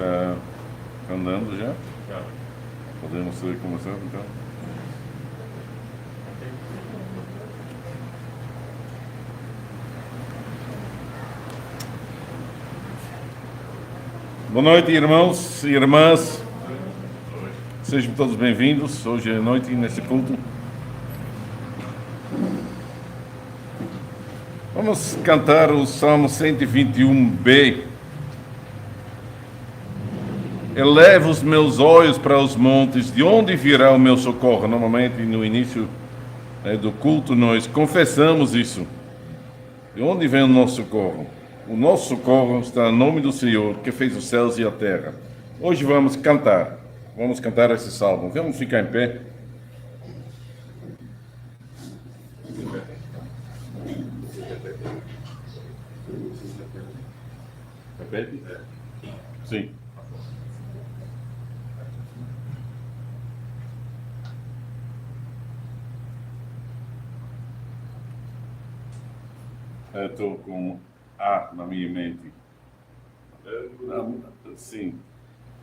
Está andando já? Já. Podemos ir começando então? Boa noite, irmãos e irmãs. Sejam todos bem-vindos hoje à noite neste culto. Vamos cantar o Salmo 121b. Eleva os meus olhos para os montes, de onde virá o meu socorro? Normalmente, no início do culto, nós confessamos isso. De onde vem o nosso socorro? O nosso socorro está no nome do Senhor, que fez os céus e a terra. Hoje vamos cantar esse salmo. Vamos ficar em pé. Repete? Sim. Estou com A na minha mente. Sim.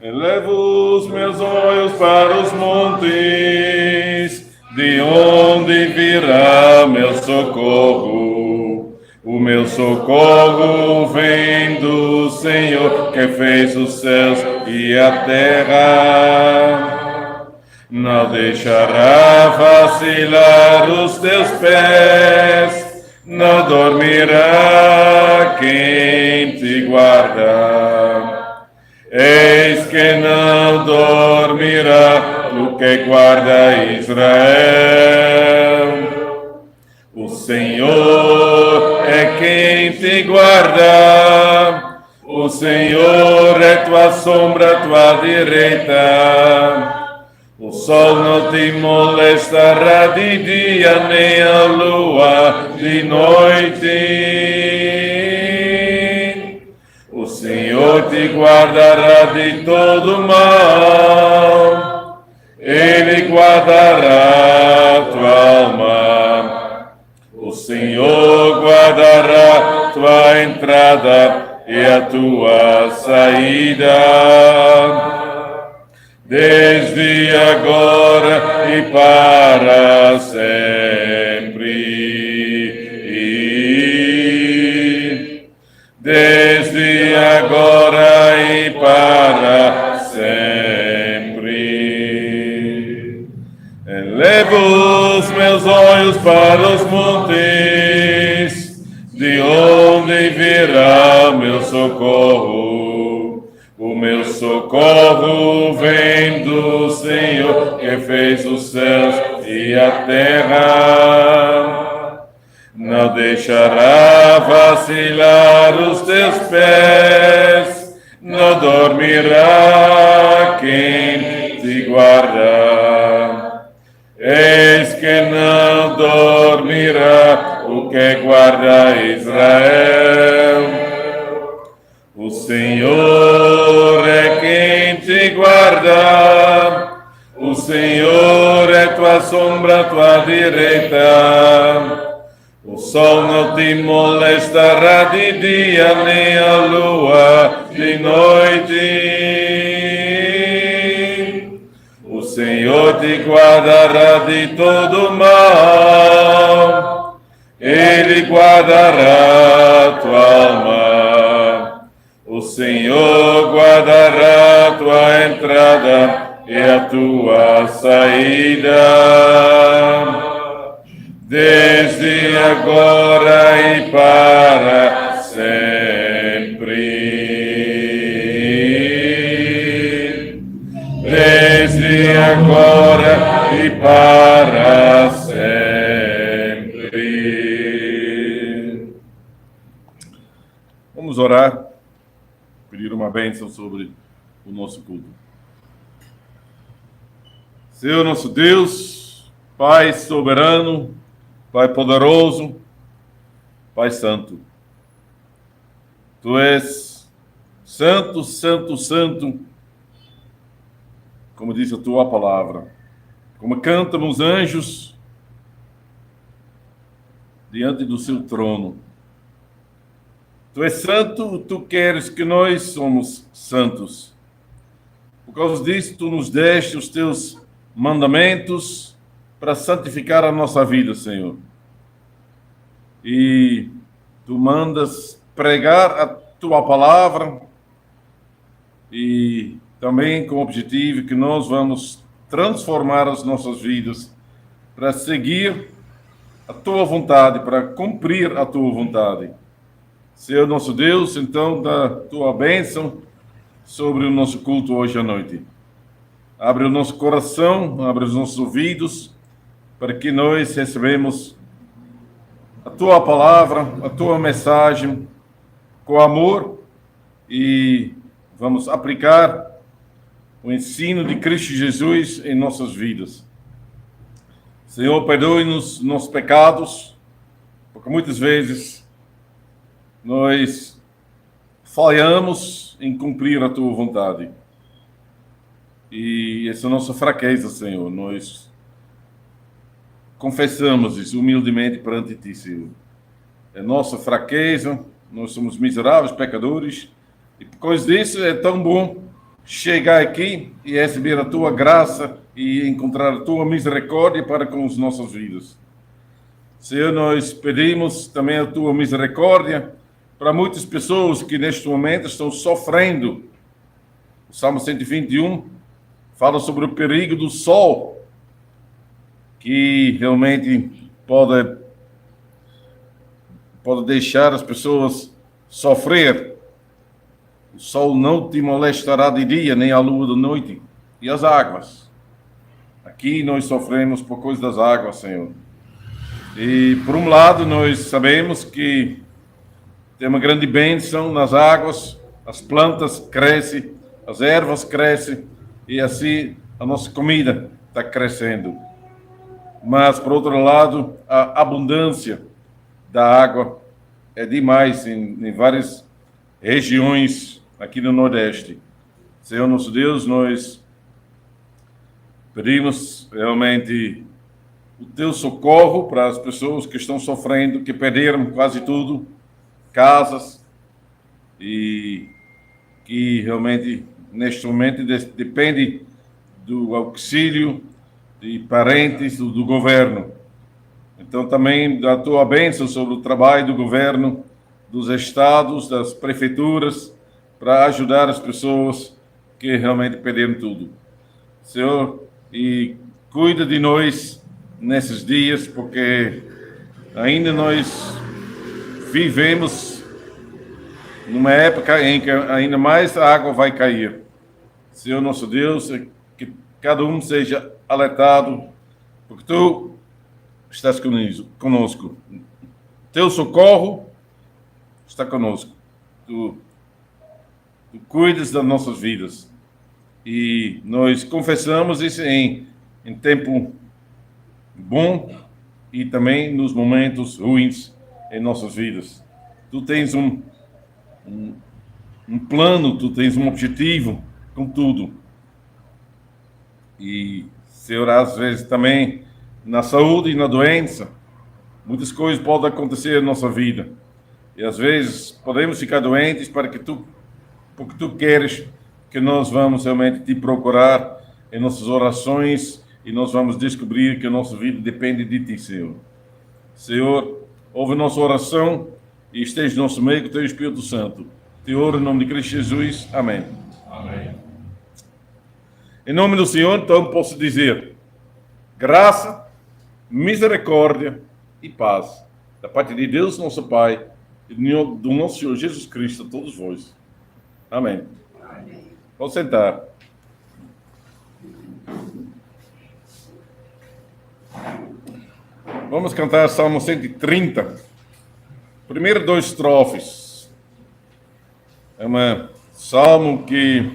Elevo os meus olhos para os montes, de onde virá meu socorro? O meu socorro vem do Senhor, que fez os céus e a terra. Não deixará vacilar os teus pés, não dormirá quem te guarda. Eis que não dormirá o que guarda Israel. O Senhor é quem te guarda, o Senhor é tua sombra, tua direita. O sol não te molestará de dia, nem a lua de noite. O Senhor te guardará de todo mal, Ele guardará tua alma. O Senhor guardará tua entrada e a tua saída, desde agora e para sempre. Desde agora e para sempre. Elevo os meus olhos para os montes, de onde virá meu socorro? O meu socorro vem do Senhor, que fez os céus e a terra. Não deixará vacilar os teus pés, não dormirá quem te guarda. Eis que não dormirá o que guarda Israel. O Senhor é quem te guarda, o Senhor é tua sombra, tua direita. O sol não te molestará de dia, nem a lua de noite. O Senhor te guardará de todo mal, Ele guardará tua alma. O Senhor guardará tua entrada e a tua saída, desde agora e para sempre. Desde agora e para sempre. Vamos orar. Pedir uma bênção sobre o nosso culto. Senhor nosso Deus, Pai soberano, Pai poderoso, Pai santo. Tu és santo, santo, santo, como diz a tua palavra. Como cantam os anjos diante do seu trono. Tu és santo, tu queres que nós somos santos. Por causa disso, tu nos deste os teus mandamentos para santificar a nossa vida, Senhor. E tu mandas pregar a tua palavra e também com o objetivo que nós vamos transformar as nossas vidas para seguir a tua vontade, para cumprir a tua vontade. Senhor nosso Deus, então, dá tua bênção sobre o nosso culto hoje à noite. Abre o nosso coração, abre os nossos ouvidos, para que nós recebamos a tua palavra, a tua mensagem com amor e vamos aplicar o ensino de Cristo Jesus em nossas vidas. Senhor, perdoe-nos nossos pecados, porque muitas vezes nós falhamos em cumprir a tua vontade. E essa é a nossa fraqueza, Senhor. Nós confessamos isso humildemente perante ti, Senhor. É nossa fraqueza, nós somos miseráveis, pecadores, e por causa disso é tão bom chegar aqui e receber a tua graça e encontrar a tua misericórdia para com as nossas vidas. Senhor, nós pedimos também a tua misericórdia para muitas pessoas que neste momento estão sofrendo. O Salmo 121 fala sobre o perigo do sol, que realmente pode deixar as pessoas sofrer. O sol não te molestará de dia, nem a lua de noite. E as águas? Aqui nós sofremos por causa das águas, Senhor. E, por um lado, nós sabemos que tem uma grande bênção nas águas, as plantas crescem, as ervas crescem, e assim a nossa comida está crescendo. Mas, por outro lado, a abundância da água é demais em várias regiões aqui no Nordeste. Senhor nosso Deus, nós pedimos realmente o teu socorro para as pessoas que estão sofrendo, que perderam quase tudo, casas, e que realmente neste momento depende do auxílio de parentes do governo. Então também da tua bênção sobre o trabalho do governo, dos estados, das prefeituras, para ajudar as pessoas que realmente perderam tudo. Senhor, e cuida de nós nesses dias, porque ainda nós vivemos numa época em que ainda mais a água vai cair. Senhor nosso Deus, que cada um seja alertado, porque tu estás conosco. Teu socorro está conosco. Tu cuidas das nossas vidas. E nós confessamos isso em tempo bom e também nos momentos ruins em nossas vidas. Tu tens um plano, tu tens um objetivo com tudo. E, Senhor, às vezes também na saúde e na doença, muitas coisas podem acontecer na nossa vida. E às vezes podemos ficar doentes porque tu queres que nós vamos realmente te procurar em nossas orações e nós vamos descobrir que a nossa vida depende de ti, Senhor. Senhor, ouve nossa oração e esteja no nosso meio com o teu Espírito Santo. Te oro em nome de Cristo Jesus. Amém. Amém. Em nome do Senhor, então, posso dizer graça, misericórdia e paz da parte de Deus, nosso Pai, e do nosso Senhor Jesus Cristo, a todos vós. Amém. Amém. Pode sentar. Vamos cantar Salmo 130. Primeiro 2 estrofes. É um salmo que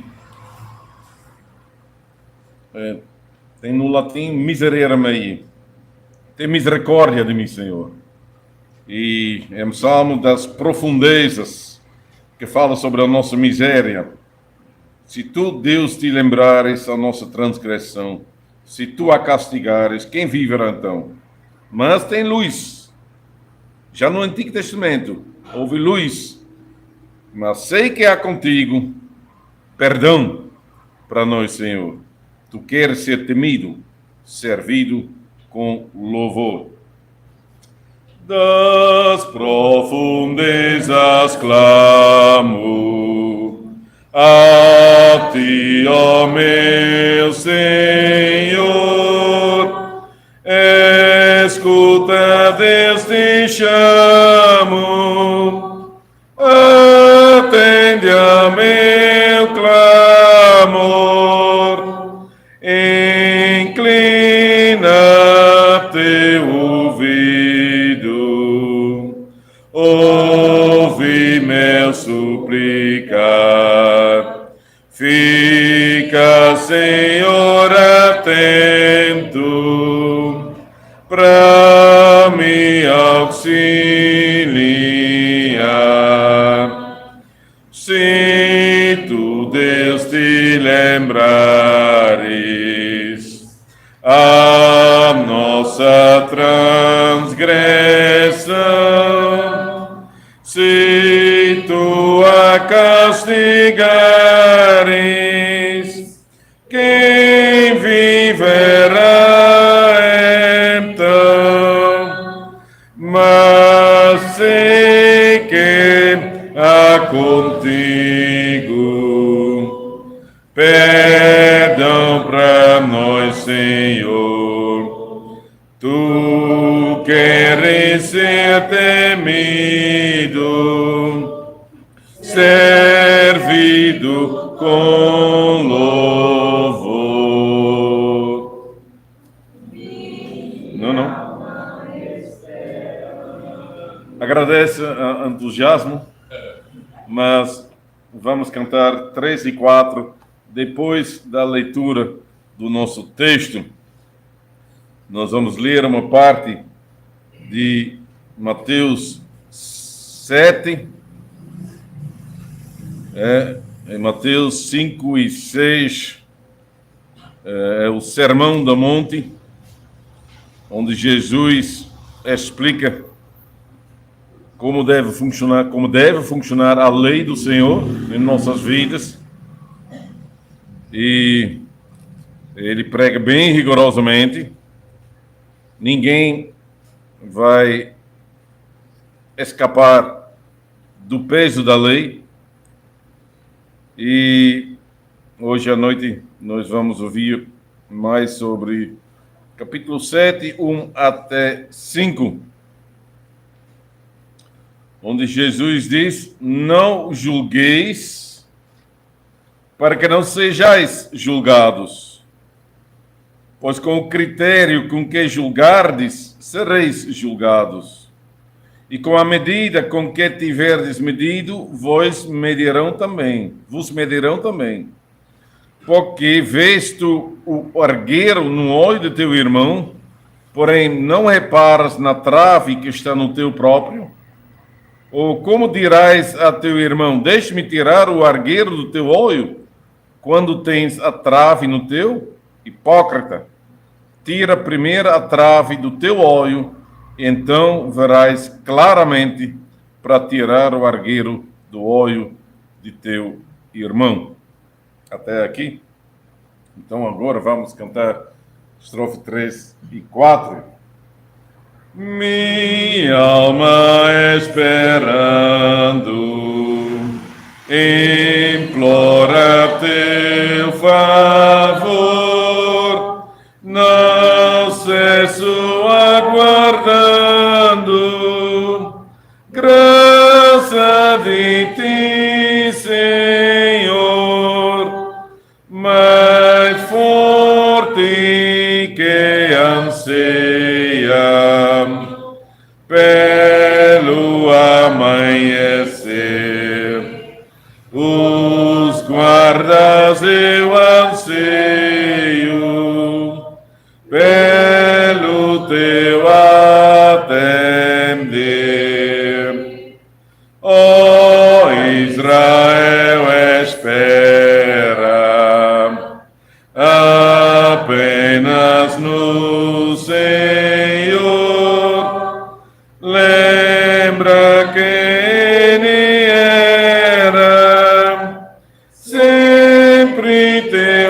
tem no latim miserere mei. Tem misericórdia de mim, Senhor. E é um salmo das profundezas, que fala sobre a nossa miséria. Se tu, Deus, te lembrares a nossa transgressão, se tu a castigares, quem viverá então? Mas tem luz. Já no Antigo Testamento houve luz. Mas sei que há contigo perdão para nós, Senhor. Tu queres ser temido, servido com louvor. Das profundezas clamo a ti, ó meu Senhor. Escuta, Deus, te chamo. Atende a meu clamor. Inclina teu ouvido, ouve meu suplicar. Fica, Senhor, atento para me auxiliar. Se tu, Deus, te lembrares a nossa transgressão, se tu a castigares, quem viverá então? Mas sei que há contigo perdão para nós, Senhor. Tu queres ser temido, servido com louvor. Não. Agradece o entusiasmo, mas vamos cantar 3 e 4 depois da leitura do nosso texto. Nós vamos ler uma parte de Mateus 7, em Mateus 5 e 6, é o Sermão do Monte, onde Jesus explica como deve funcionar a lei do Senhor em nossas vidas. E ele prega bem rigorosamente. Ninguém vai escapar do peso da lei. E hoje à noite nós vamos ouvir mais sobre capítulo 7, 1 até 5, onde Jesus diz: não julgueis, para que não sejais julgados. Pois com o critério com que julgardes, sereis julgados. E com a medida com que tiverdes medido, vos medirão também. Porque vês tu o argueiro no olho do teu irmão, porém não reparas na trave que está no teu próprio? Ou como dirás a teu irmão: deixe-me tirar o argueiro do teu olho, quando tens a trave no teu? Hipócrita, tira primeiro a trave do teu olho, então verás claramente para tirar o argueiro do olho de teu irmão. Até aqui. Então agora vamos cantar estrofe 3 e 4. Minha alma esperando, implora teu favor, não cesso aguardando graça de ti, Senhor, mais forte que anseia pelo amanhecer. Os guardas eu anseio pelo teu atender. Ó Israel, espera apenas no Senhor. Lembra que Ele era sempre teu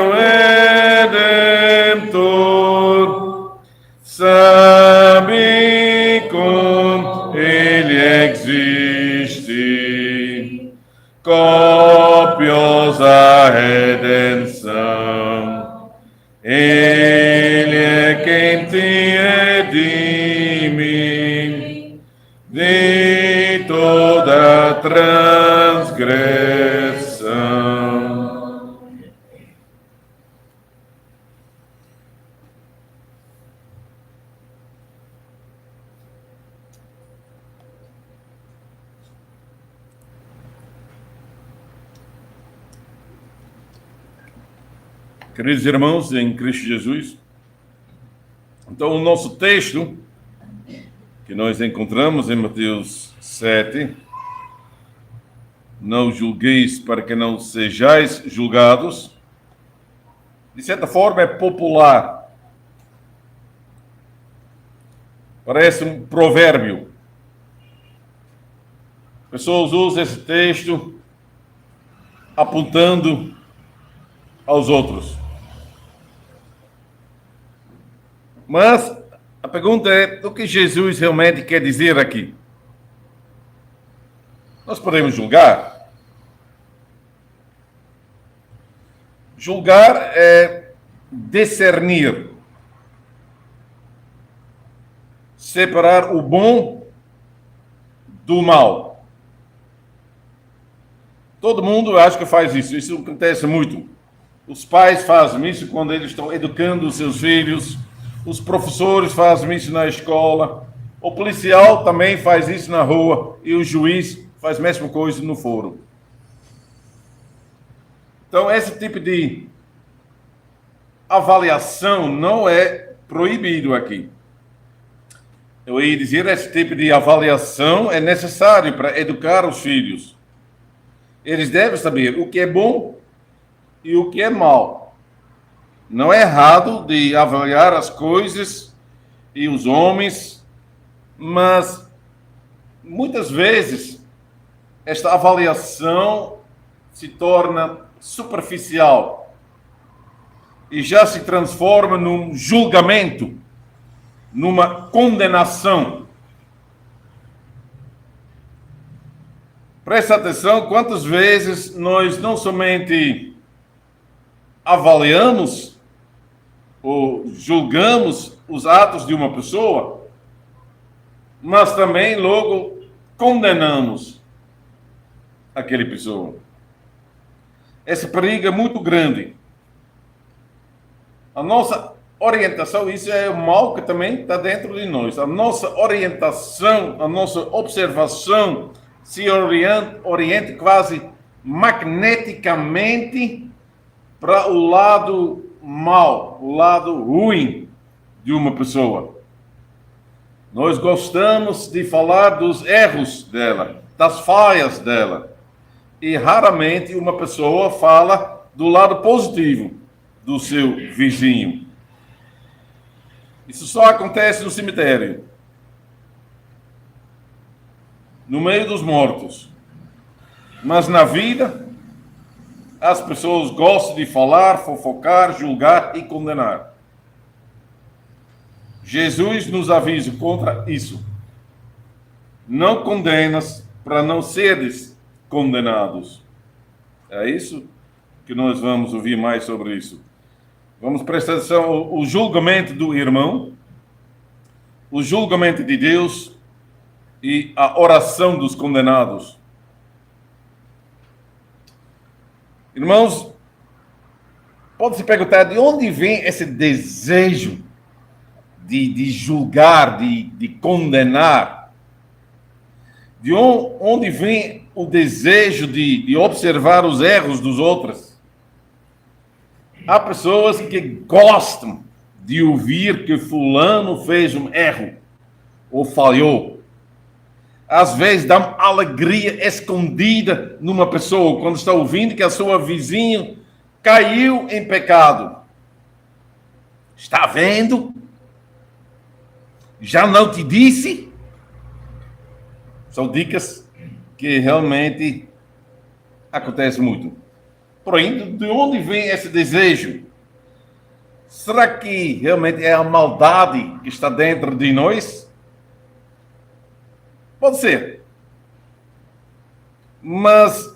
copiosa redenção. Ele é quem te redime de toda transgressão. Queridos irmãos em Cristo Jesus, então o nosso texto que nós encontramos em Mateus 7, não julgueis para que não sejais julgados, de certa forma é popular. Parece um provérbio. Pessoas usam esse texto apontando aos outros. Mas a pergunta é, o que Jesus realmente quer dizer aqui? Nós podemos julgar? Julgar é discernir, separar o bom do mal. Todo mundo acha que faz isso. Isso acontece muito. Os pais fazem isso quando eles estão educando os seus filhos. Os professores fazem isso na escola. O policial também faz isso na rua. E o juiz faz a mesma coisa no fórum. Então, esse tipo de avaliação não é proibido aqui. Eu ia dizer, esse tipo de avaliação é necessário para educar os filhos. Eles devem saber o que é bom e o que é mal. Não é errado de avaliar as coisas e os homens, mas muitas vezes esta avaliação se torna superficial e já se transforma num julgamento, numa condenação. Presta atenção, quantas vezes nós não somente avaliamos ou julgamos os atos de uma pessoa, mas também logo condenamos aquela pessoa. Esse perigo é muito grande. A nossa orientação, isso é o mal que também está dentro de nós. A nossa orientação, a nossa observação se orienta quase magneticamente para o lado mal, o lado ruim de uma pessoa. Nós gostamos de falar dos erros dela, das falhas dela. E raramente uma pessoa fala do lado positivo do seu vizinho. Isso só acontece no cemitério, no meio dos mortos. Mas na vida, as pessoas gostam de falar, fofocar, julgar e condenar. Jesus nos avisa contra isso. Não condenas para não seres condenados. É isso que nós vamos ouvir mais sobre isso. Vamos prestar atenção ao julgamento do irmão, o julgamento de Deus e a oração dos condenados. Irmãos, pode se perguntar de onde vem esse desejo de julgar, de condenar? De onde vem o desejo de observar os erros dos outros? Há pessoas que gostam de ouvir que fulano fez um erro ou falhou. Às vezes dá uma alegria escondida numa pessoa quando está ouvindo que a sua vizinha caiu em pecado. Está vendo? Já não te disse? São dicas que realmente acontecem muito. Porém, de onde vem esse desejo? Será que realmente é a maldade que está dentro de nós? Pode ser. Mas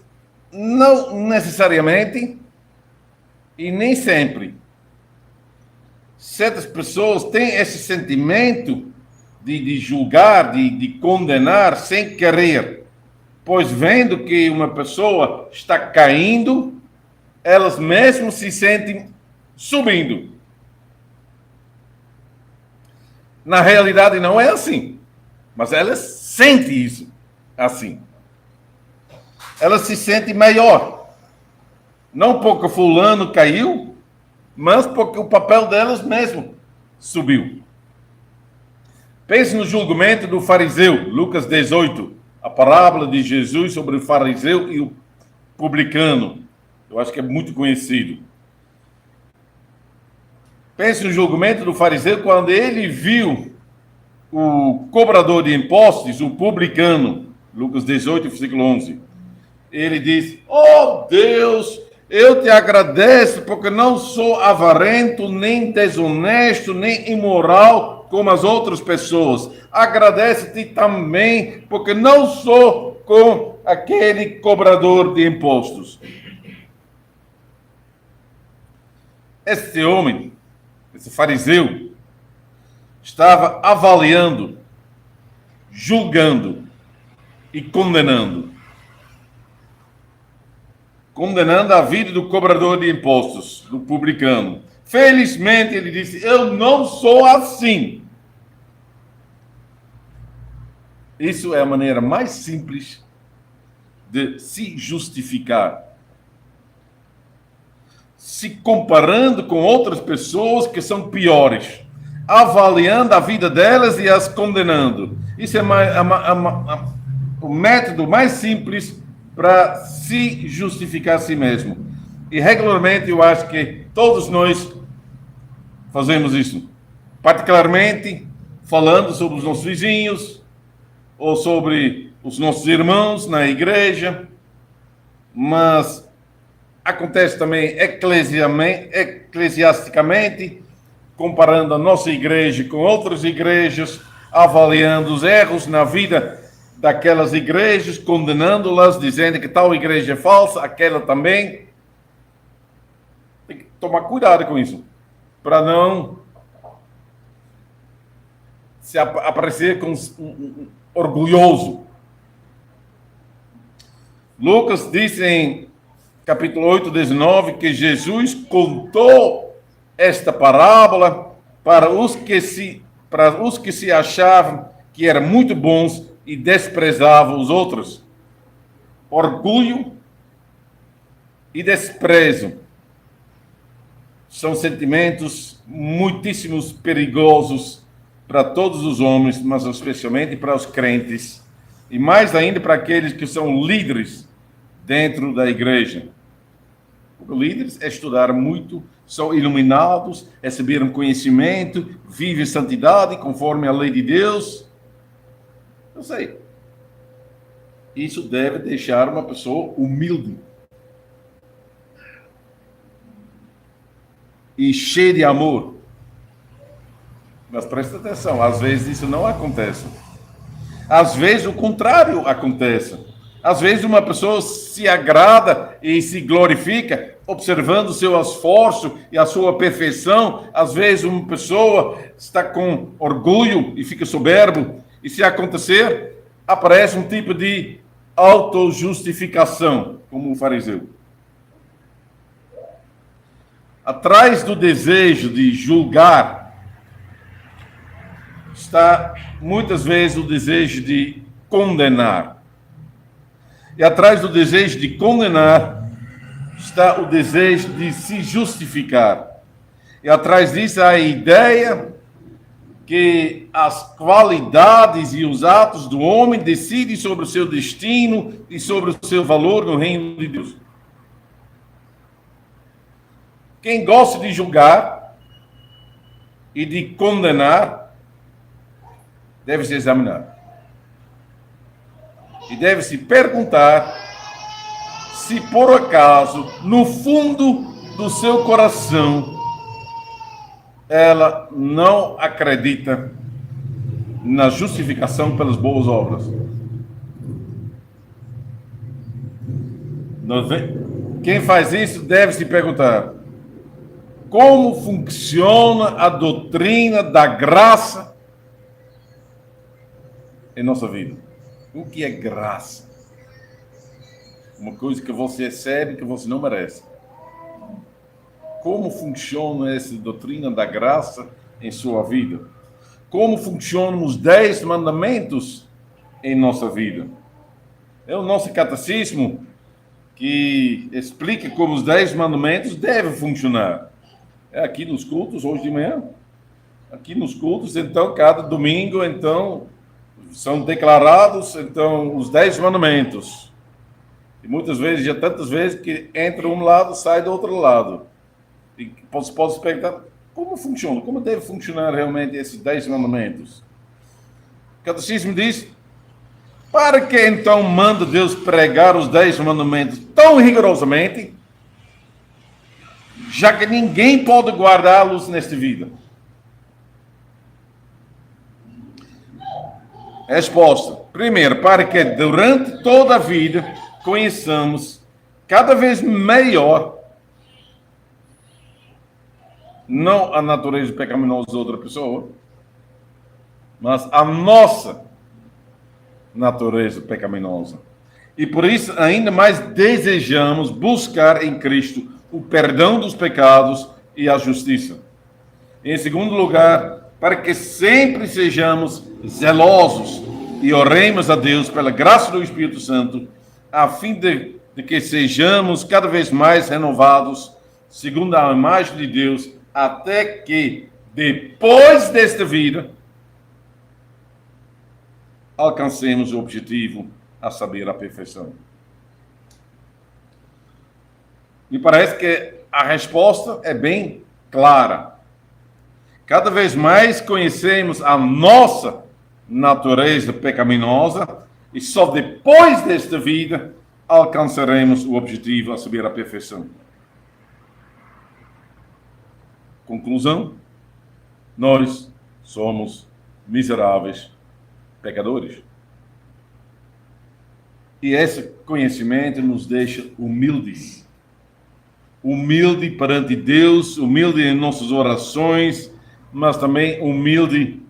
não necessariamente e nem sempre. Certas pessoas têm esse sentimento de julgar, de condenar sem querer, pois vendo que uma pessoa está caindo, elas mesmas se sentem subindo. Na realidade não é assim, mas elas sentem isso assim. Elas se sentem melhor, não porque fulano caiu, mas porque o papel delas mesmo subiu. Pense no julgamento do fariseu, Lucas 18, a parábola de Jesus sobre o fariseu e o publicano. Eu acho que é muito conhecido. Pense no julgamento do fariseu quando ele viu o cobrador de impostos, o publicano, Lucas 18, versículo 11. Ele diz: "Oh Deus, eu te agradeço porque não sou avarento, nem desonesto, nem imoral como as outras pessoas. Agradeço-te também porque não sou como aquele cobrador de impostos." Este homem, esse fariseu, estava avaliando, julgando e condenando a vida do cobrador de impostos, do publicano. Felizmente, ele disse: "Eu não sou assim." Isso é a maneira mais simples de se justificar. Se comparando com outras pessoas que são piores, avaliando a vida delas e as condenando. Isso é o método mais simples para se justificar a si mesmo. E regularmente eu acho que todos nós fazemos isso. Particularmente falando sobre os nossos vizinhos ou sobre os nossos irmãos na igreja, mas acontece também eclesiasticamente, comparando a nossa igreja com outras igrejas, avaliando os erros na vida daquelas igrejas, condenando-las, dizendo que tal igreja é falsa, aquela também. Tem que tomar cuidado com isso, para não se aparecer com orgulhoso. Lucas disse em capítulo 8, 19, que Jesus contou esta parábola para os que se achavam que eram muito bons e desprezavam os outros. Orgulho e desprezo são sentimentos muitíssimos perigosos para todos os homens, mas especialmente para os crentes, e mais ainda para aqueles que são líderes dentro da igreja. Os líderes estudaram muito, são iluminados, receberam conhecimento, vivem santidade conforme a lei de Deus. Eu sei. Isso deve deixar uma pessoa humilde e cheia de amor. Mas presta atenção, às vezes isso não acontece. Às vezes o contrário acontece. Às vezes uma pessoa se agrada e se glorifica, observando o seu esforço e a sua perfeição. Às vezes uma pessoa está com orgulho e fica soberbo. E se acontecer, aparece um tipo de autojustificação, como o fariseu. Atrás do desejo de julgar está muitas vezes o desejo de condenar. E atrás do desejo de condenar está o desejo de se justificar. E atrás disso há a ideia que as qualidades e os atos do homem decidem sobre o seu destino e sobre o seu valor no reino de Deus. Quem gosta de julgar e de condenar deve se examinar. E deve se perguntar se por acaso, no fundo do seu coração, ela não acredita na justificação pelas boas obras. Quem faz isso deve se perguntar: como funciona a doutrina da graça em nossa vida? O que é graça? Uma coisa que você recebe que você não merece. Como funciona essa doutrina da graça em sua vida? Como funcionam os 10 mandamentos em nossa vida? É o nosso catecismo que explica como os 10 mandamentos devem funcionar. É aqui nos cultos, hoje de manhã. Aqui nos cultos, então, cada domingo, então, são declarados, então, os 10 mandamentos. E muitas vezes, já tantas vezes, que entra um lado, sai do outro lado. E você pode se perguntar, como funciona? Como deve funcionar realmente esses 10 mandamentos? O catecismo diz: para que então manda Deus pregar os 10 mandamentos tão rigorosamente, já que ninguém pode guardá-los nesta vida? Resposta: primeiro, para que durante toda a vida conheçamos cada vez melhor não a natureza pecaminosa de outra pessoa, mas a nossa natureza pecaminosa. E por isso ainda mais desejamos buscar em Cristo o perdão dos pecados e a justiça. Em segundo lugar, para que sempre sejamos zelosos e oremos a Deus pela graça do Espírito Santo, a fim de que sejamos cada vez mais renovados, segundo a imagem de Deus, até que, depois desta vida, alcancemos o objetivo, a saber, a perfeição. Me parece que a resposta é bem clara. Cada vez mais conhecemos a nossa natureza pecaminosa e só depois desta vida alcançaremos o objetivo, a saber, a perfeição. Conclusão: nós somos miseráveis pecadores. E esse conhecimento nos deixa humildes. Humilde perante Deus, humilde em nossas orações, mas também humilde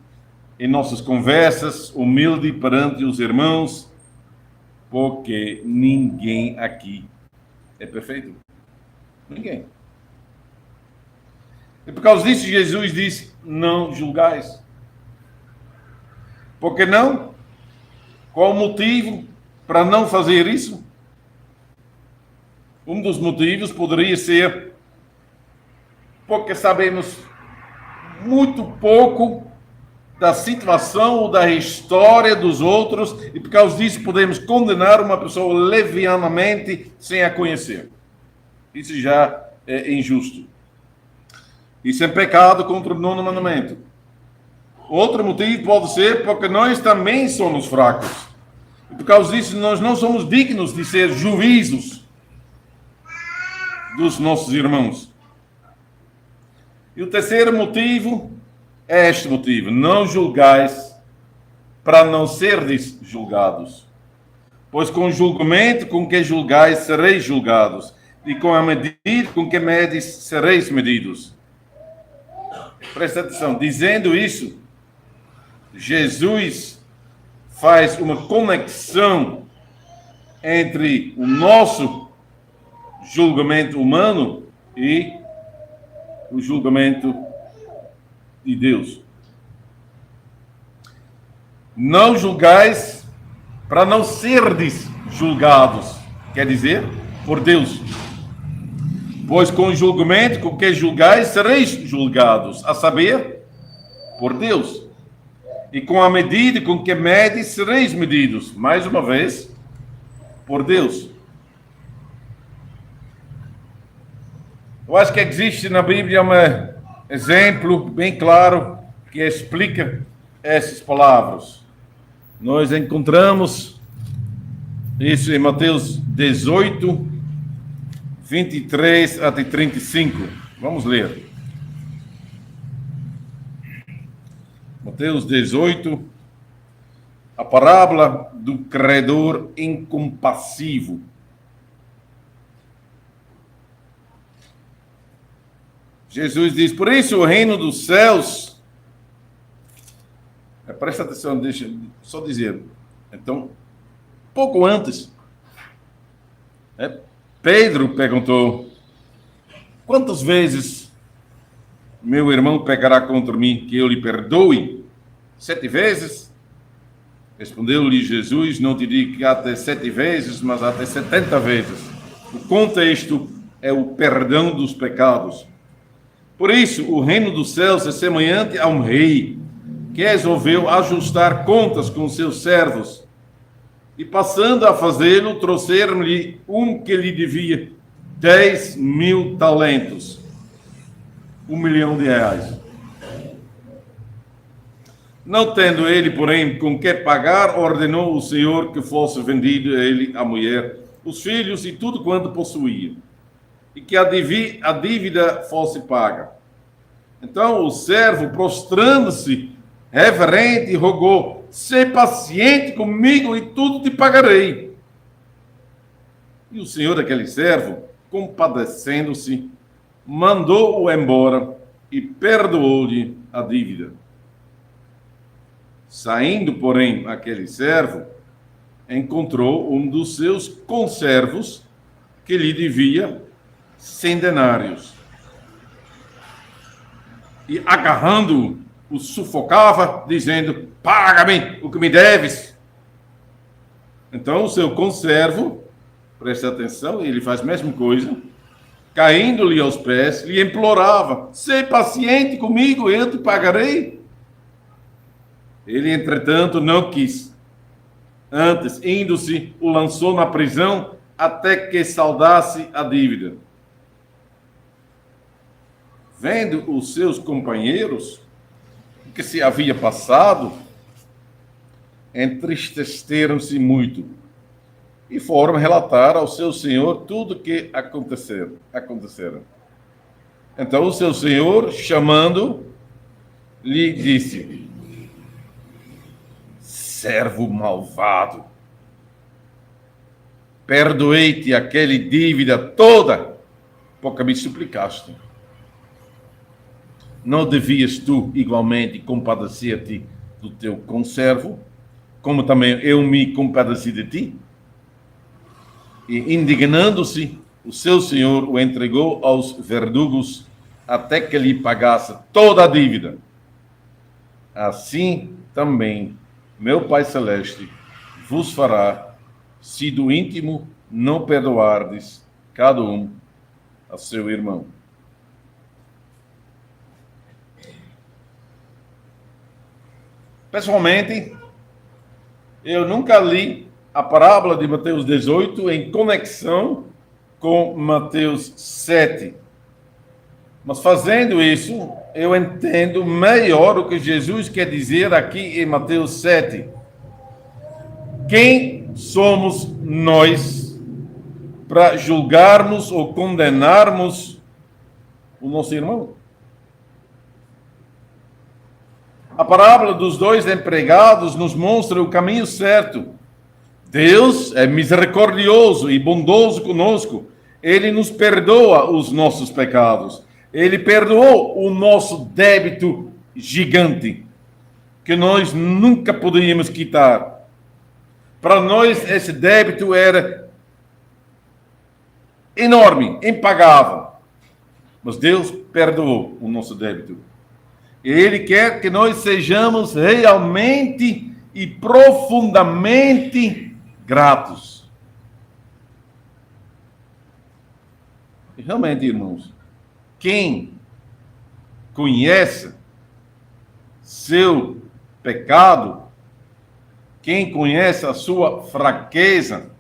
em nossas conversas, humilde perante os irmãos, porque ninguém aqui é perfeito. Ninguém. E por causa disso, Jesus disse: não julgais. Por que não? Qual o motivo para não fazer isso? Um dos motivos poderia ser porque sabemos muito pouco da situação ou da história dos outros e por causa disso podemos condenar uma pessoa levianamente sem a conhecer. Isso já é injusto. Isso é pecado contra o 9º mandamento. Outro motivo pode ser porque nós também somos fracos. E por causa disso nós não somos dignos de ser juízos dos nossos irmãos. E o terceiro motivo é este motivo: não julgais para não serdes julgados. Pois com o julgamento com que julgais sereis julgados, e com a medida com que medes sereis medidos. Presta atenção, dizendo isso, Jesus faz uma conexão entre o nosso julgamento humano e o julgamento de Deus. Não julgais para não serdes julgados, quer dizer, por Deus. Pois com o julgamento com que julgais sereis julgados, a saber, por Deus. E com a medida com que medes sereis medidos, mais uma vez, por Deus. Eu acho que existe na Bíblia um exemplo bem claro que explica essas palavras. Nós encontramos isso em Mateus 18, 23 até 35. Vamos ler. Mateus 18, a parábola do credor incompassivo. Jesus diz, por isso o reino dos céus... Presta atenção, deixa eu só dizer. Então, pouco antes, Pedro perguntou, quantas vezes meu irmão pecará contra mim que eu lhe perdoe? 7 vezes? Respondeu-lhe Jesus, não te digo que até 7 vezes, mas até 70 vezes. O contexto é o perdão dos pecados. Por isso, o reino dos céus é semelhante a um rei que resolveu ajustar contas com seus servos. E passando a fazê-lo, trouxeram-lhe um que lhe devia 10.000 talentos, R$ 1.000.000. Não tendo ele, porém, com que pagar, ordenou o Senhor que fosse vendido a ele a mulher, os filhos e tudo quanto possuía, e que a dívida fosse paga. Então o servo, prostrando-se, reverente, rogou, sê paciente comigo e tudo te pagarei. E o senhor daquele servo, compadecendo-se, mandou-o embora e perdoou-lhe a dívida. Saindo, porém, aquele servo, encontrou um dos seus conservos que lhe devia 100 denários. E agarrando-o, o sufocava, dizendo, paga-me o que me deves. Então o seu conservo, preste atenção, ele faz a mesma coisa, caindo-lhe aos pés, lhe implorava, sê paciente comigo, eu te pagarei. Ele, entretanto, não quis. Antes, indo-se, o lançou na prisão até que saldasse a dívida. Vendo os seus companheiros o que se havia passado, entristeceram-se muito e foram relatar ao seu senhor tudo o que aconteceram. Então o seu senhor, chamando, lhe disse, servo malvado, perdoei-te aquela dívida toda, porque me suplicaste. Não devias tu, igualmente, compadecer-te do teu conservo, como também eu me compadeci de ti? E, indignando-se, o seu senhor o entregou aos verdugos até que lhe pagasse toda a dívida. Assim também, meu Pai Celeste vos fará, se do íntimo não perdoardes cada um a seu irmão. Pessoalmente, eu nunca li a parábola de Mateus 18 em conexão com Mateus 7. Mas fazendo isso, eu entendo melhor o que Jesus quer dizer aqui em Mateus 7. Quem somos nós para julgarmos ou condenarmos o nosso irmão? A parábola dos 2 empregados nos mostra o caminho certo. Deus é misericordioso e bondoso conosco. Ele nos perdoa os nossos pecados. Ele perdoou o nosso débito gigante, que nós nunca poderíamos quitar. Para nós, esse débito era enorme, impagável. Mas Deus perdoou o nosso débito. Ele quer que nós sejamos realmente e profundamente gratos. E realmente, irmãos, quem conhece seu pecado, quem conhece a sua fraqueza,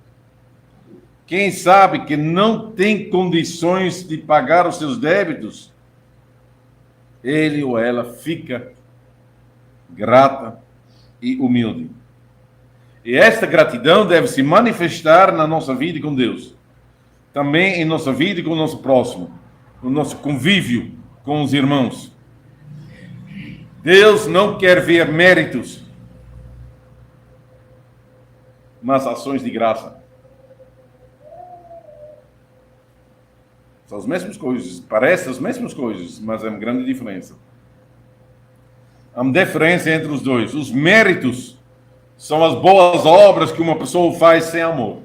quem sabe que não tem condições de pagar os seus débitos, ele ou ela fica grata e humilde. E esta gratidão deve se manifestar na nossa vida com Deus, também em nossa vida com o nosso próximo, no nosso convívio com os irmãos. Deus não quer ver méritos, mas ações de graça. São as mesmas coisas, parecem as mesmas coisas, mas é uma grande diferença. Há uma diferença entre os dois. Os méritos são as boas obras que uma pessoa faz sem amor.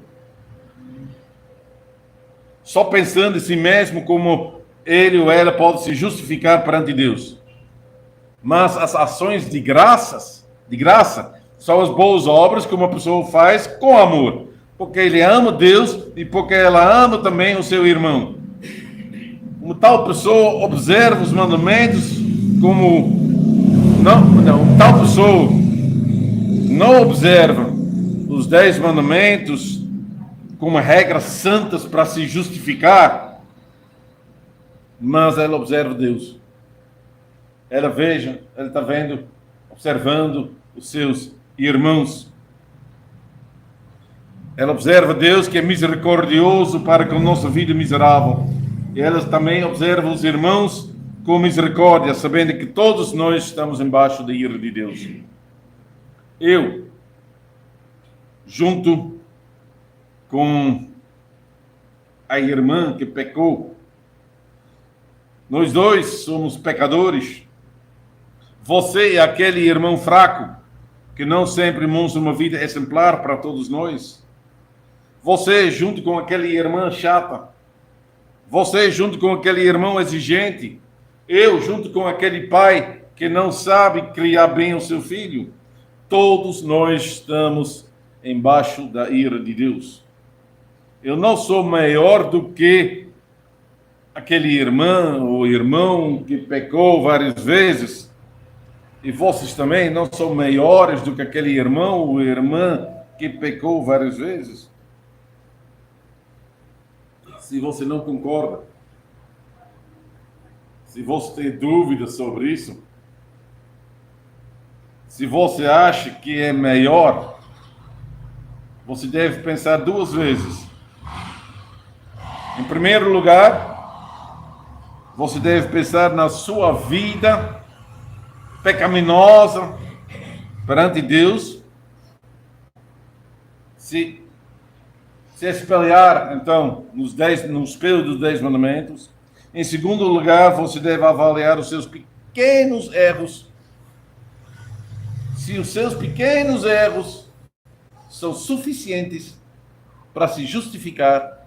Só pensando em si mesmo como ele ou ela pode se justificar perante Deus. Mas as ações de graça, são as boas obras que uma pessoa faz com amor. Porque ele ama Deus e porque ela ama também o seu irmão. Uma tal pessoa observa os mandamentos como... tal pessoa não observa os 10 mandamentos como regras santas para se justificar, mas ela observa Deus. Ela está vendo, observando os seus irmãos. Ela observa Deus que é misericordioso para com a nossa vida miserável. E ela também observa os irmãos com misericórdia, sabendo que todos nós estamos embaixo da ira de Deus. Eu, junto com a irmã que pecou, nós dois somos pecadores. Você é aquele irmão fraco que não sempre mostra uma vida exemplar para todos nós. Você junto com aquela irmã chata. Você junto com aquele irmão exigente. Eu junto com aquele pai que não sabe criar bem o seu filho. Todos nós estamos embaixo da ira de Deus. Eu não sou maior do que aquele irmão ou irmão que pecou várias vezes. E vocês também não são maiores do que aquele irmão ou irmã que pecou várias vezes. Se você não concorda, se você tem dúvidas sobre isso, se você acha que é melhor, você deve pensar 2 vezes. Em primeiro lugar, você deve pensar na sua vida pecaminosa perante Deus. Se espelhar, então, no espelho dos 10 mandamentos. Em segundo lugar, você deve avaliar os seus pequenos erros. Se os seus pequenos erros são suficientes para se justificar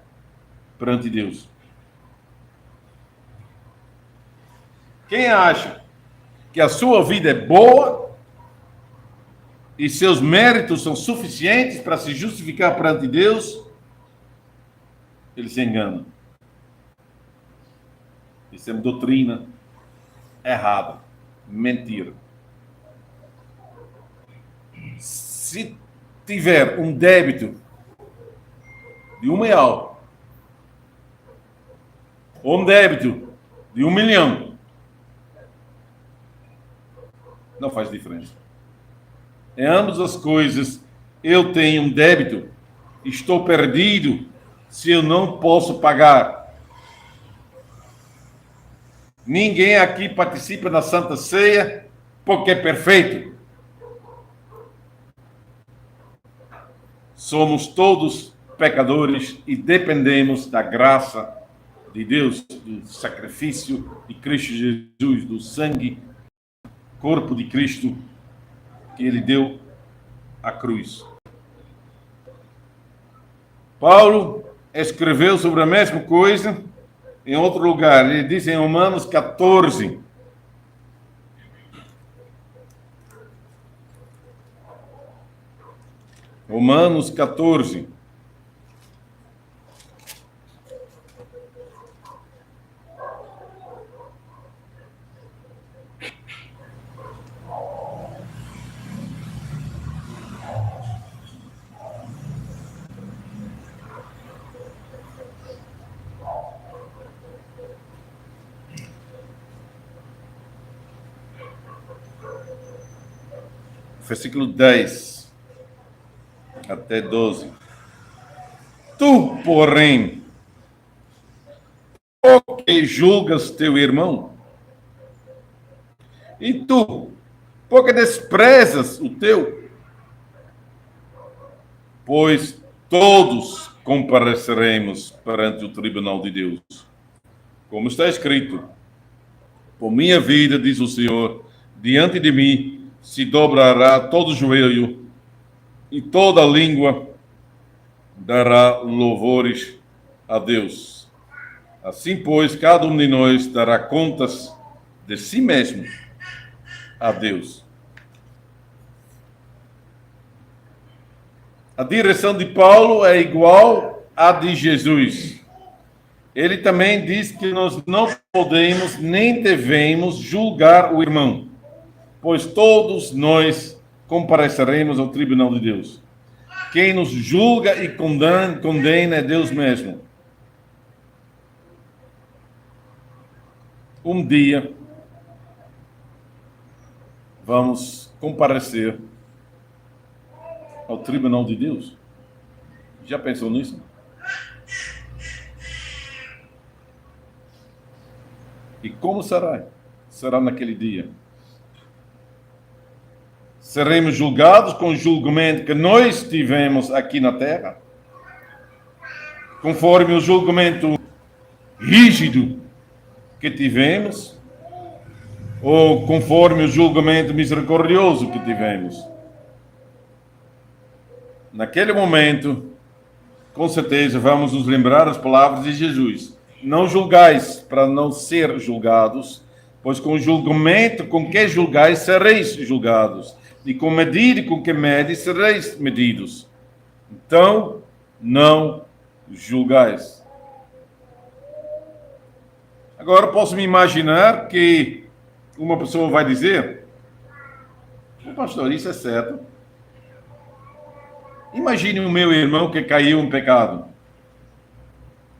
perante Deus. Quem acha que a sua vida é boa e seus méritos são suficientes para se justificar perante Deus, ele se engana. Isso é uma doutrina errada, mentira. Se tiver um débito de R$1 ou um débito de 1 milhão, não faz diferença. Em ambas as coisas, eu tenho um débito, estou perdido se eu não posso pagar. Ninguém aqui participa da Santa Ceia porque é perfeito. Somos todos pecadores e dependemos da graça de Deus, do sacrifício de Cristo Jesus, do sangue, corpo de Cristo que ele deu à cruz. Paulo escreveu sobre a mesma coisa em outro lugar. Ele diz em Romanos 14. Romanos 14. Versículo 10 até 12. Tu, porém, porque julgas teu irmão? E tu, porque desprezas o teu? Pois todos compareceremos perante o tribunal de Deus. Como está escrito: por minha vida, diz o Senhor, diante de mim se dobrará todo joelho e toda língua dará louvores a Deus. Assim, pois, cada um de nós dará contas de si mesmo a Deus. A direção de Paulo é igual à de Jesus. Ele também diz que nós não podemos nem devemos julgar o irmão, pois todos nós compareceremos ao tribunal de Deus. Quem nos julga e condena é Deus mesmo. Um dia vamos comparecer ao tribunal de Deus. Já pensou nisso? E como será? Será naquele dia? Seremos julgados com o julgamento que nós tivemos aqui na terra? Conforme o julgamento rígido que tivemos? Ou conforme o julgamento misericordioso que tivemos? Naquele momento, com certeza, vamos nos lembrar as palavras de Jesus. Não julgais para não ser julgados, pois com o julgamento com que julgais sereis julgados, e com medida com que medes sereis medidos. Então, não julgais. Agora, posso me imaginar que uma pessoa vai dizer: pastor, isso é certo. Imagine o meu irmão que caiu em pecado.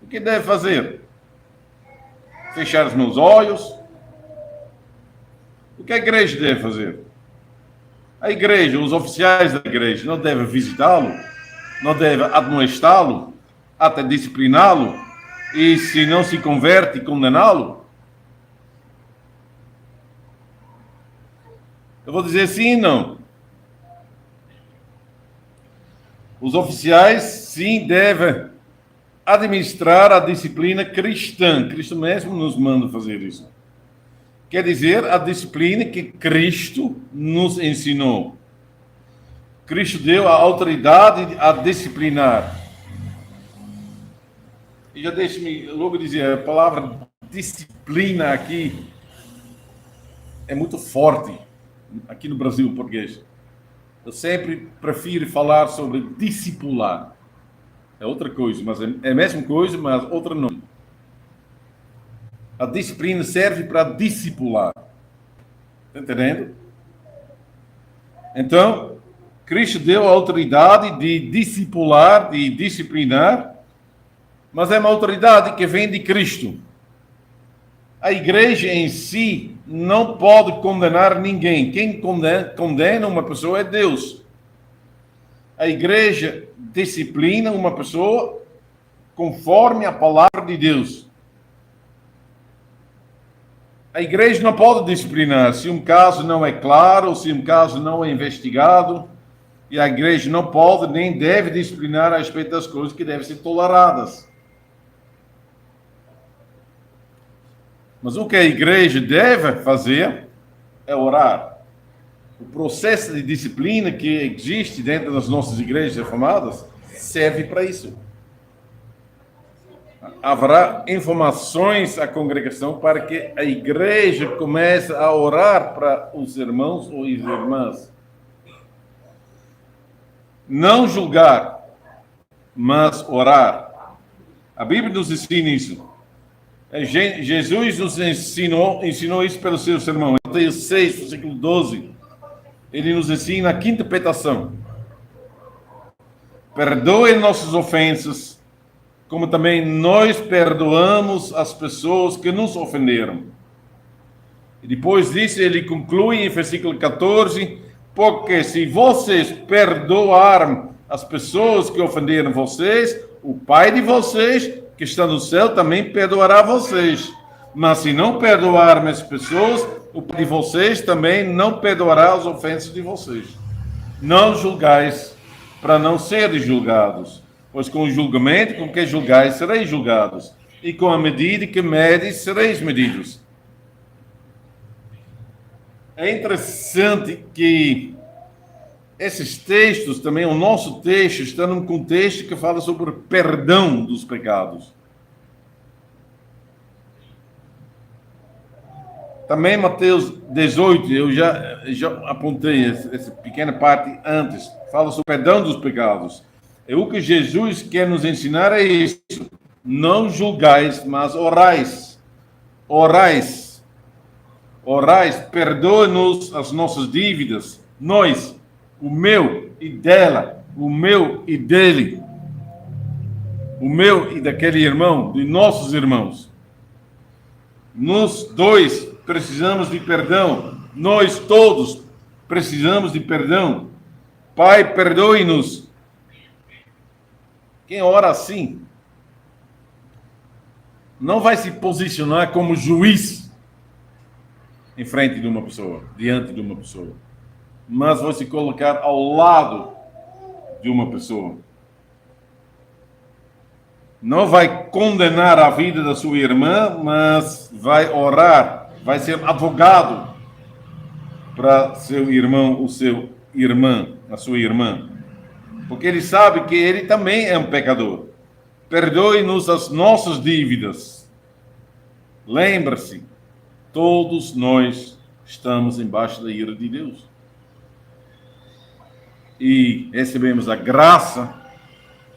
O que deve fazer? Fechar os meus olhos? O que a igreja deve fazer? A igreja, os oficiais da igreja, não devem visitá-lo? Não devem admoestá-lo? Até discipliná-lo? E se não se converte, condená-lo? Eu vou dizer sim e não. Os oficiais, sim, devem administrar a disciplina cristã. Cristo mesmo nos manda fazer isso. Quer dizer, a disciplina que Cristo nos ensinou. Cristo deu a autoridade a disciplinar. E já deixe-me logo dizer, a palavra disciplina aqui é muito forte, aqui no Brasil, português. Eu sempre prefiro falar sobre discipular. É outra coisa, mas é a mesma coisa, mas outra não. A disciplina serve para discipular. Está entendendo? Então, Cristo deu a autoridade de discipular, de disciplinar, mas é uma autoridade que vem de Cristo. A igreja em si não pode condenar ninguém. Quem condena uma pessoa é Deus. A igreja disciplina uma pessoa conforme a palavra de Deus. A igreja não pode disciplinar se um caso não é claro, se um caso não é investigado. E a igreja não pode nem deve disciplinar a respeito das coisas que devem ser toleradas. Mas o que a igreja deve fazer é orar. O processo de disciplina que existe dentro das nossas igrejas reformadas serve para isso. Haverá informações à congregação para que a igreja comece a orar para os irmãos ou as irmãs. Não julgar, mas orar. A Bíblia nos ensina isso. Jesus nos ensinou isso pelo seu sermão. Em Mateus 6, versículo 12, ele nos ensina a quinta petição. Perdoe nossas ofensas, como também nós perdoamos as pessoas que nos ofenderam. E depois disso, ele conclui em versículo 14, porque se vocês perdoarem as pessoas que ofenderam vocês, o Pai de vocês, que está no céu, também perdoará vocês. Mas se não perdoarem as pessoas, o Pai de vocês também não perdoará as ofensas de vocês. Não julgais para não serem julgados, pois com o julgamento com que julgais sereis julgados, e com a medida que medes, sereis medidos. É interessante que esses textos, também o nosso texto, está num contexto que fala sobre o perdão dos pecados. Também Mateus 18, eu já apontei essa pequena parte antes, fala sobre o perdão dos pecados. E o que Jesus quer nos ensinar é isso. Não julgais, mas orais. Orais. Orais, perdoe-nos as nossas dívidas. Nós, o meu e dela, o meu e dele. O meu e daquele irmão, de nossos irmãos. Nós dois precisamos de perdão. Nós todos precisamos de perdão. Pai, perdoe-nos. Quem ora assim não vai se posicionar como juiz em frente de uma pessoa, diante de uma pessoa, mas vai se colocar ao lado de uma pessoa. Não vai condenar a vida da sua irmã, mas vai orar, vai ser advogado para seu irmão, o seu irmã, a sua irmã. Porque ele sabe que ele também é um pecador. Perdoe-nos as nossas dívidas. Lembre-se, todos nós estamos embaixo da ira de Deus. E recebemos a graça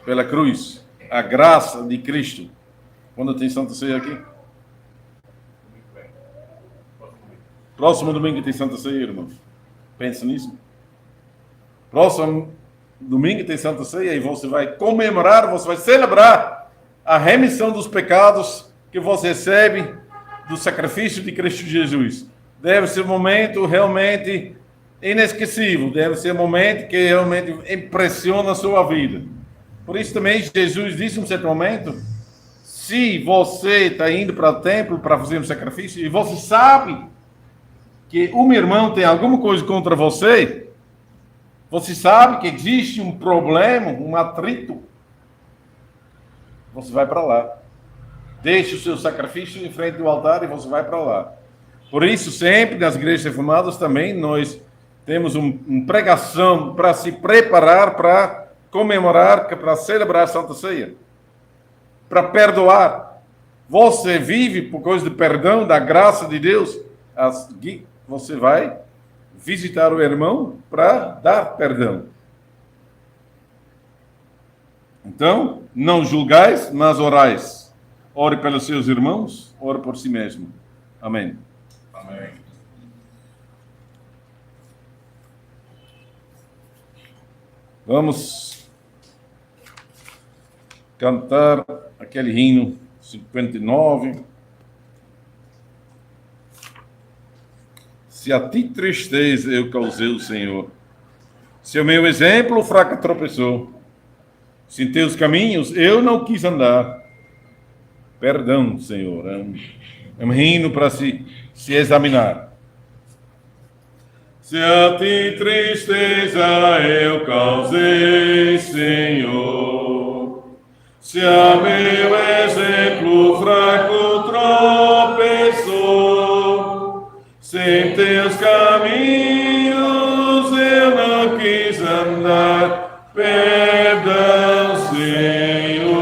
pela cruz. A graça de Cristo. Quando tem Santa Ceia aqui? Próximo domingo tem Santa Ceia, irmão. Pensa nisso. Próximo domingo tem Santa Ceia e você vai comemorar, você vai celebrar a remissão dos pecados que você recebe do sacrifício de Cristo Jesus. Deve ser um momento realmente inesquecível. Deve ser um momento que realmente impressiona a sua vida. Por isso também Jesus disse em um certo momento, se você está indo para o templo para fazer um sacrifício e você sabe que um irmão tem alguma coisa contra você, você sabe que existe um problema, um atrito, você vai para lá. Deixe o seu sacrifício em frente do altar e você vai para lá. Por isso, sempre nas igrejas reformadas também nós temos uma pregação para se preparar para comemorar, para celebrar a Santa Ceia, para perdoar. Você vive por causa do perdão, da graça de Deus, você vai visitar o irmão para dar perdão. Então, não julgais, mas orais. Ore pelos seus irmãos, ore por si mesmo. Amém. Amém. Vamos cantar aquele hino 59. Se a ti tristeza eu causei, Senhor, se o meu exemplo fraca tropeçou, se em teus caminhos eu não quis andar, perdão, Senhor. É um hino para se examinar. Se a ti tristeza eu causei, Senhor, se a meu exemplo fraco tropeçou, se em teus caminhos eu não quis andar, perdão, Senhor.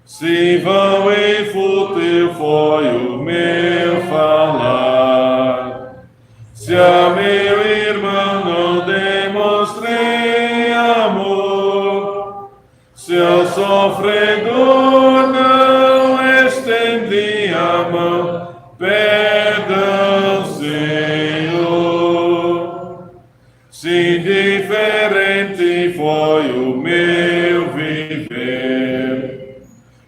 Se vão e fútil foi o meu falar, se a meu irmão não demonstrei amor, se ao sofredor não estendi a mão, perdão, Senhor. Se diferente foi o meu viver,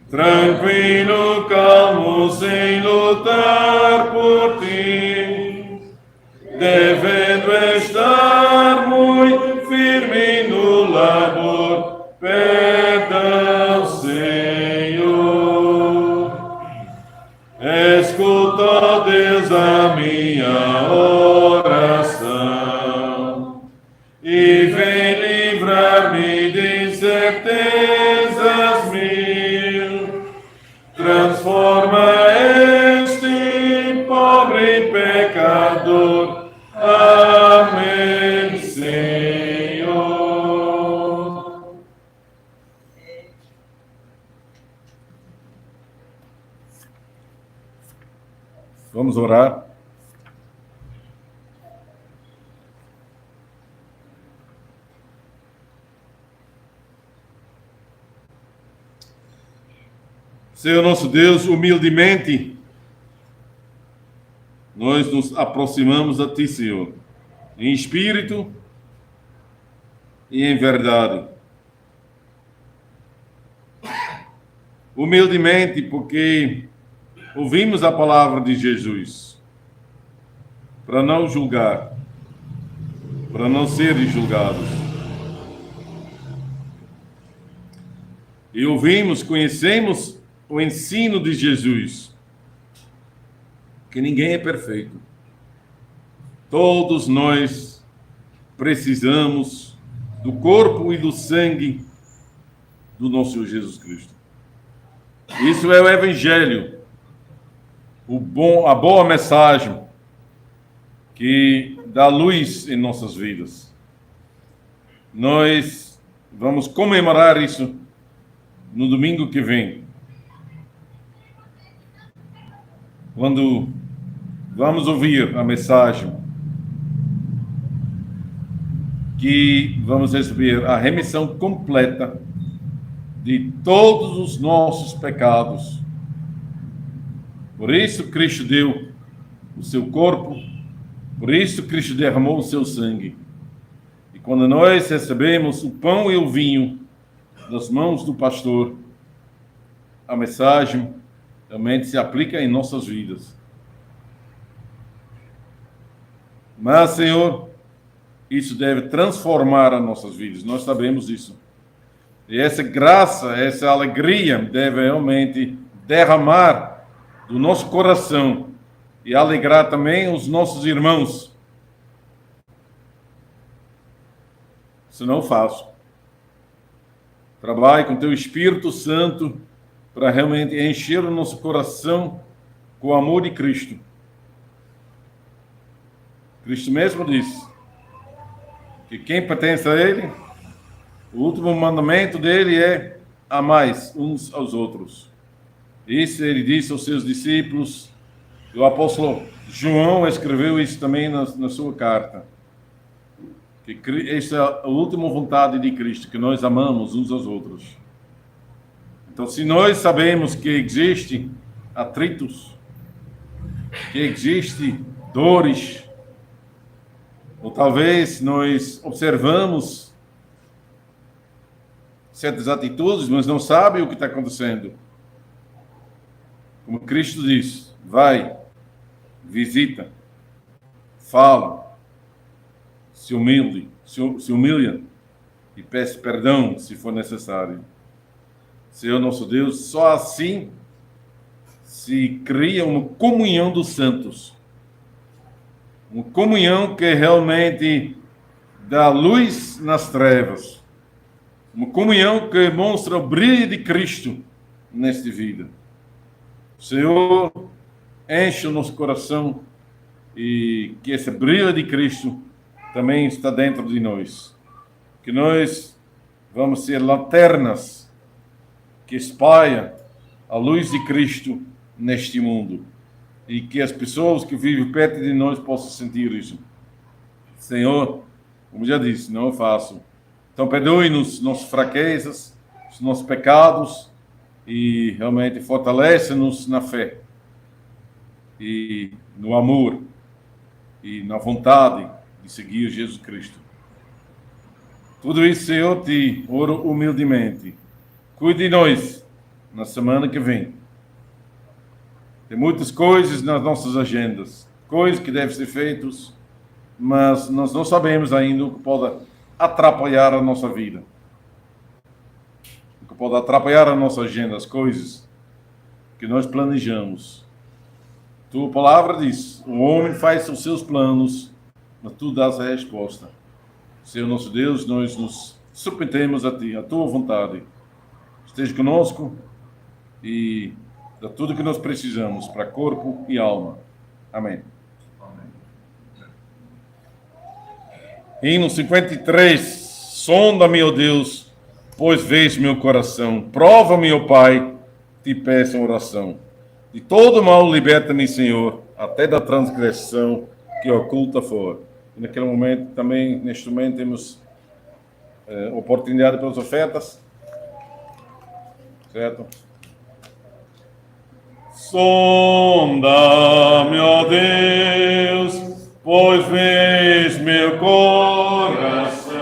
tranquilo, calmo, sem lutar por ti, devendo estar muito firme no labor, perdão, Senhor. Escuta, Deus, a minha oração e vem livrar-me de incertezas mil. Vamos orar. Senhor nosso Deus, humildemente, nós nos aproximamos a Ti, Senhor, em espírito e em verdade. Humildemente, porque ouvimos a palavra de Jesus, para não julgar, para não serem julgados. E ouvimos, conhecemos o ensino de Jesus, que ninguém é perfeito. Todos nós precisamos do corpo e do sangue do nosso Senhor Jesus Cristo. Isso é o Evangelho, a boa mensagem que dá luz em nossas vidas. Nós vamos comemorar isso no domingo que vem, quando vamos ouvir a mensagem que vamos receber a remissão completa de todos os nossos pecados. Por isso Cristo deu o seu corpo, por isso Cristo derramou o seu sangue. E quando nós recebemos o pão e o vinho das mãos do pastor, a mensagem realmente se aplica em nossas vidas. Mas, Senhor, isso deve transformar as nossas vidas, nós sabemos isso. E essa graça, essa alegria deve realmente derramar do nosso coração e alegrar também os nossos irmãos. Isso não faço. Trabalhe com teu Espírito Santo para realmente encher o nosso coração com o amor de Cristo. Cristo mesmo disse que quem pertence a Ele, o último mandamento dele é amai uns aos outros. Isso ele disse aos seus discípulos. O apóstolo João escreveu isso também na sua carta. Que essa é a última vontade de Cristo, que nós amamos uns aos outros. Então, se nós sabemos que existem atritos, que existem dores, ou talvez nós observamos certas atitudes, mas não sabe o que está acontecendo. Como Cristo diz, vai, visita, fala, se humilha e peça perdão se for necessário. Senhor nosso Deus, só assim se cria uma comunhão dos santos. Uma comunhão que realmente dá luz nas trevas. Uma comunhão que mostra o brilho de Cristo nesta vida. Senhor, enche o nosso coração e que esse brilho de Cristo também está dentro de nós. Que nós vamos ser lanternas que espalham a luz de Cristo neste mundo. E que as pessoas que vivem perto de nós possam sentir isso. Senhor, como já disse, não eu faço. Então perdoe-nos nossas fraquezas, os nossos pecados e realmente fortalece-nos na fé e no amor e na vontade de seguir Jesus Cristo. Tudo isso, Senhor, te oro humildemente. Cuide de nós na semana que vem. Tem muitas coisas nas nossas agendas, coisas que devem ser feitas, mas nós não sabemos ainda o que pode atrapalhar a nossa vida. O que pode atrapalhar a nossa agenda, as coisas que nós planejamos. Tua palavra diz, o homem faz os seus planos, mas tu dás a resposta. Senhor nosso Deus, nós nos submetemos a Ti, a Tua vontade. Esteja conosco e dá tudo que nós precisamos para corpo e alma. Amém. Hino 53. Sonda-me, ó Deus, pois vês meu coração. Prova-me, ó Pai, te peço oração. De todo mal liberta-me, Senhor, até da transgressão que oculta for. E naquele momento, também, neste momento, temos oportunidade para as ofertas. Certo? Sonda-me, ó Deus, pois vês meu coração.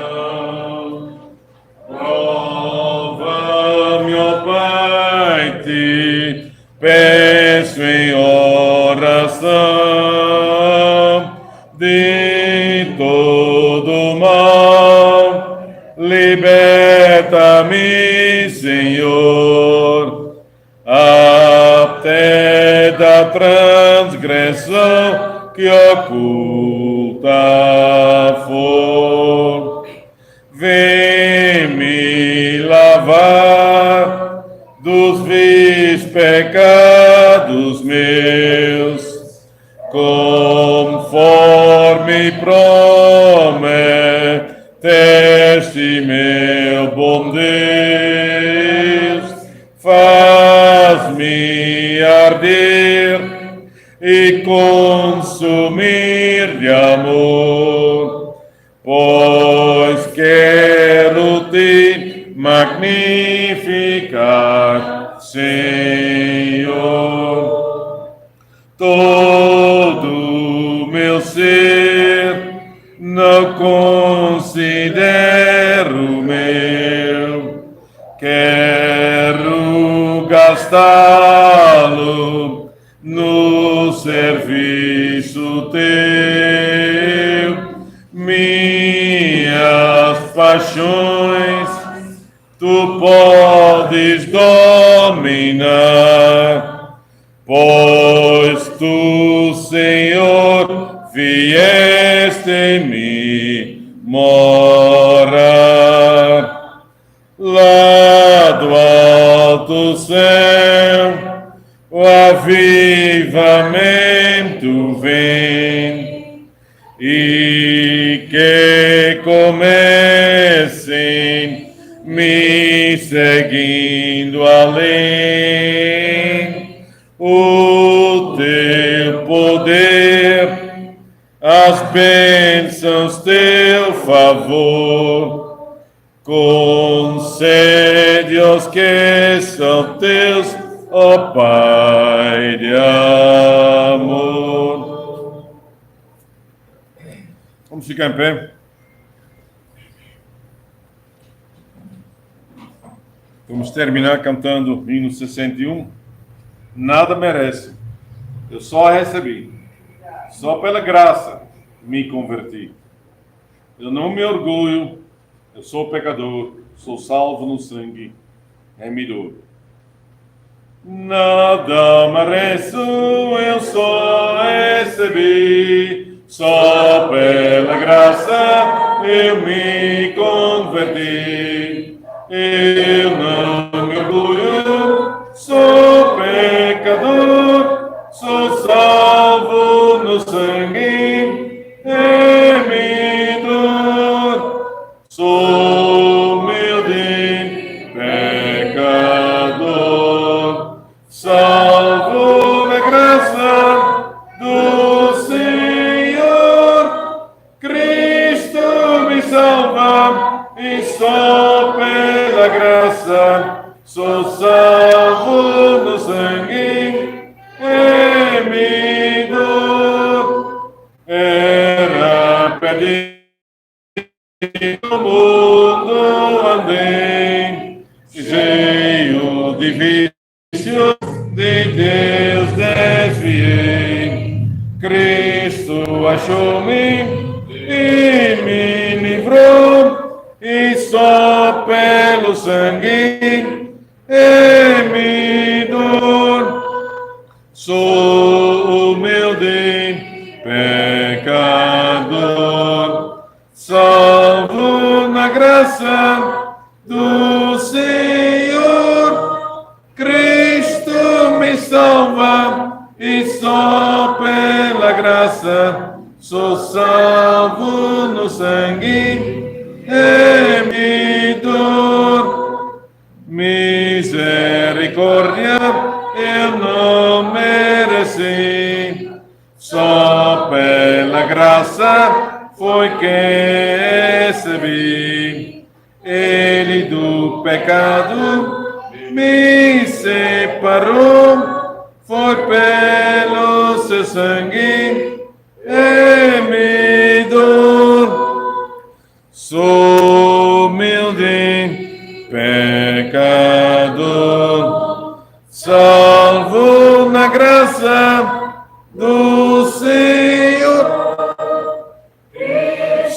Prova-me, ó Pai, te peço em oração. De todo mal, liberta-me, Senhor, até da transgressão que oculta for. Vem me lavar dos vis pecados meus, conforme prometeste, meu bom Deus. Faz-me arder e consumir de amor, pois quero te magnificar, Senhor. Todo meu ser não considero meu, quero gastá-lo no serviço teu. Minhas paixões tu podes dominar, pois tu, Senhor, vieste em mim morar. Lá do alto céu o avivamento vem, e que comecem me seguindo além. O teu poder, as bênçãos, teu favor, concede aos que são teus, ó Pai de amor. Vamos ficar em pé. Vamos terminar cantando o hino 61. Nada merece, eu só recebi, só pela graça me converti. Eu não me orgulho, eu sou pecador, sou salvo no sangue remidor. Nada mereço, eu só recebi, só pela graça eu me converti. Eu não me orgulho, sou pecador, sou salvo no sangue remidor. Sou humilde pecador, salvo na graça do Senhor. Cristo me salva e só pela graça sou salvo no sangue remidor. Era perdido no mundo andei, cheio de vícios, de Deus desviei. Cristo achou-me e me livrou, e só pelo sangue remidor. Sou humilde pecador, salvo na graça do Senhor. Cristo me salva e só pela graça sou salvo no sangue remidor. Misericórdia eu não mereci. Só pela graça foi que recebi. Ele do pecado me separou, foi pelo seu sangue e me deu. Sou humilde pecador, salvo na graça do Senhor.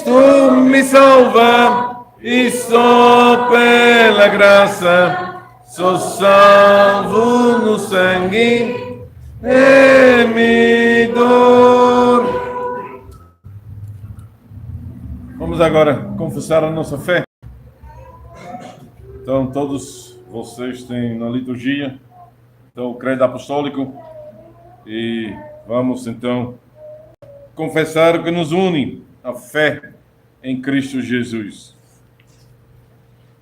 Tu me salva e só pela graça sou salvo no sangue e me dou. Vamos agora confessar a nossa fé. Então, todos vocês têm na liturgia, então, o credo apostólico, e vamos então confessar o que nos une, a fé em Cristo Jesus.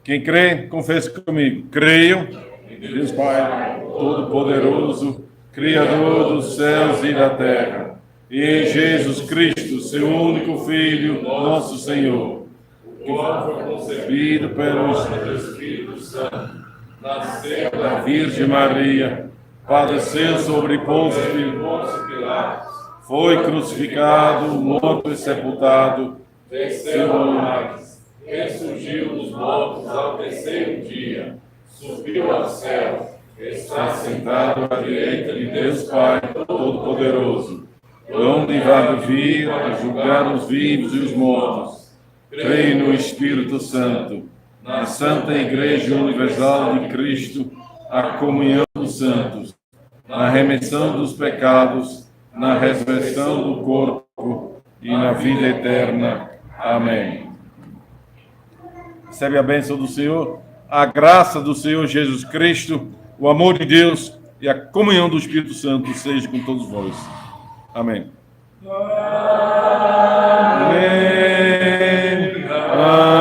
Quem crê, confesse comigo. Creio em Deus Pai Todo-Poderoso, Criador dos céus e da terra, e em Jesus Cristo, seu único Filho, nosso Senhor, que foi concebido pelo Espírito Santo, nasceu da Virgem Maria, padeceu sobre Pôncio Pilatos, foi crucificado, morto e sepultado, desceu ao mar, ressurgiu dos mortos ao terceiro dia, subiu ao céu, está sentado à direita de Deus Pai Todo-Poderoso, onde vai vir a julgar os vivos e os mortos. Creio no Espírito Santo, na Santa Igreja Universal de Cristo, a comunhão dos santos, na remissão dos pecados, na ressurreição do corpo e na vida eterna. Amém. Recebe a bênção do Senhor, a graça do Senhor Jesus Cristo, o amor de Deus e a comunhão do Espírito Santo seja com todos vós. Amém. Amém. Amém.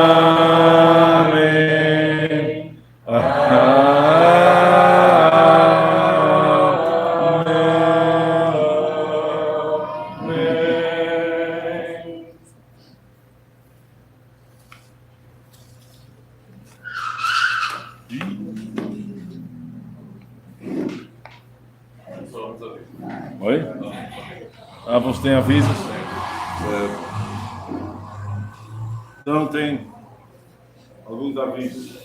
Oi? Ah, você tem avisos? Então tem alguns avisos.